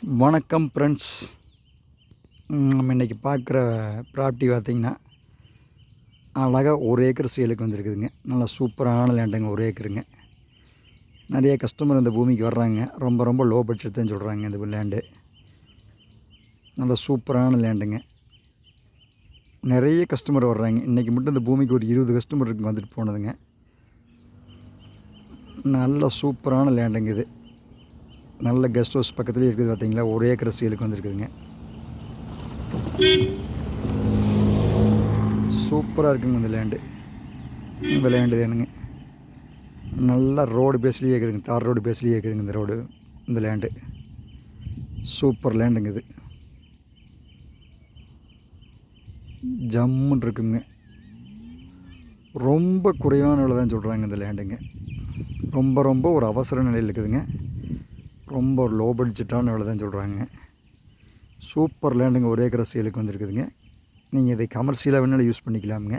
வணக்கம் ஃப்ரெண்ட்ஸ். நம்ம இன்றைக்கி பார்க்குற ப்ராப்பர்ட்டி பார்த்திங்கன்னா அழகாக 1 ஏக்கர் சேலுக்கு வந்துருக்குதுங்க. நல்லா சூப்பரான லேண்டுங்க. 1 ஏக்கருங்க. நிறைய கஸ்டமர் இந்த பூமிக்கு வர்றாங்க. ரொம்ப லோ பட்ஜெட் தான் சொல்கிறாங்க. இந்த லேண்டு நல்ல சூப்பரான லேண்டுங்க. நிறைய கஸ்டமர் வர்றாங்க. இன்றைக்கி மட்டும் இந்த பூமிக்கு ஒரு 20 கஸ்டமர் இருக்கு வந்துட்டு போனதுங்க. நல்ல சூப்பரான லேண்டுங்க இது. நல்ல கெஸ்ட் ஹவுஸ் பக்கத்துலேயே இருக்குது. பார்த்தீங்களா, 1 ஏக்கர் சேலுக்கு வந்துருக்குதுங்க. சூப்பராக இருக்குங்க இந்த லேண்டு. இந்த லேண்டு வேணுங்க. நல்லா ரோடு பேஸ்லேயே இருக்குதுங்க. தார் ரோடு பேஸ்லேயே இருக்குதுங்க இந்த ரோடு. இந்த லேண்டு சூப்பர் லேண்டுங்க இது. ஜம்முன்னு இருக்குங்க. ரொம்ப குறைவான விலை தான் சொல்கிறாங்க இந்த லேண்டுங்க. ரொம்ப ஒரு அவசர நிலையில் இருக்குதுங்க. ரொம்ப ஒரு லோ பட்ஜெட்டான விலை தான் சொல்கிறாங்க. சூப்பர் லேண்டுங்க. 1 ஏக்கர் சேலுக்கு வந்துருக்குதுங்க. நீங்கள் இதை கமர்ஷியலாக வேணாலும் யூஸ் பண்ணிக்கலாமுங்க.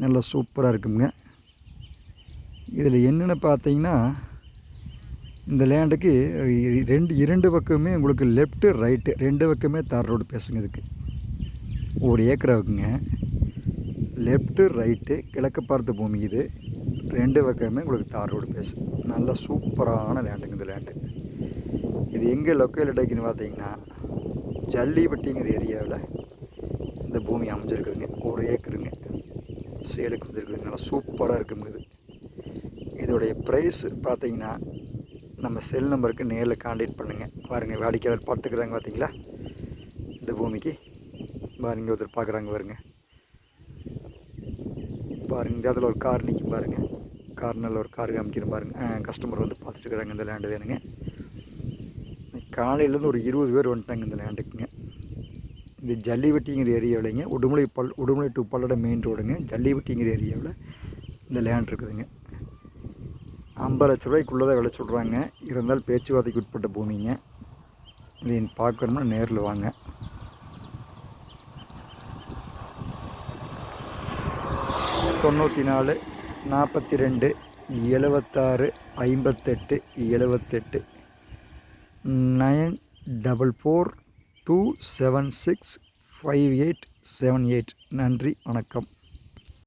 நல்லா சூப்பராக இருக்குங்க. இதில் என்னென்னு பார்த்தீங்கன்னா, இந்த லேண்டுக்கு இரண்டு பக்கமே உங்களுக்கு லெஃப்ட்டு ரைட்டு 2 பக்கமே தார் ரோடு பேசுங்க. இதுக்கு 1 ஏக்கர் ஆகுங்க. லெஃப்ட்டு ரைட்டு கிழக்கு பார்த்த பூமி இது. 2 பக்கமே உங்களுக்கு தார் ரோடு பேசு. நல்ல சூப்பரான லேண்டுங்க இந்த லேண்டு. இது எங்கே லொக்கேட் ஆகிக்குன்னு பார்த்தீங்கன்னா, ஜல்லிப்பட்டிங்கிற ஏரியாவில் இந்த பூமி அமைஞ்சிருக்குதுங்க. 1 ஏக்கருங்க சேலுக்கு வந்துருக்குதுங்க. நல்லா சூப்பராக இருக்குங்க இது. இதோடைய ப்ரைஸ் பார்த்தீங்கன்னா, நம்ம செல் நம்பருக்கு நேரில் கான்டாக்ட் பண்ணுங்கள். பாருங்கள், வாடிக்கையாளர் பார்த்துக்கிறாங்க பார்த்தீங்களா. இந்த பூமிக்கு பாருங்கள், ஒருத்தர் பார்க்குறாங்க பாருங்கள். இந்த இடத்துல ஒரு கார் நிற்கும் பாருங்கள். கார்னரில் ஒரு கார் காமிக்கிறேன் பாருங்கள். கஸ்டமர் வந்து பார்த்துட்டு இருக்கிறாங்க. இந்த லேண்டு வேணுங்க. காலையிலேருந்து ஒரு 20 பேர் வந்துட்டாங்க இந்த லேண்டுக்குங்க. இது ஜல்லிவட்டிங்கிற ஏரியாவில்ங்க. உடுமலை டு பல்லடம் மெயின் ரோடுங்க. ஜல்லிவட்டிங்கிற ஏரியாவில் இந்த லேண்ட் இருக்குதுங்க. 50 லட்ச ரூபாய்க்குள்ளே தான் விலை சொல்கிறாங்க. இருந்தாலும் பேச்சுவார்த்தைக்கு உட்பட்ட பூமிங்க. இதை பார்க்கணும்னா நேரில் வாங்க. (94 42 76 58 78) 9442765878. நன்றி, வணக்கம்.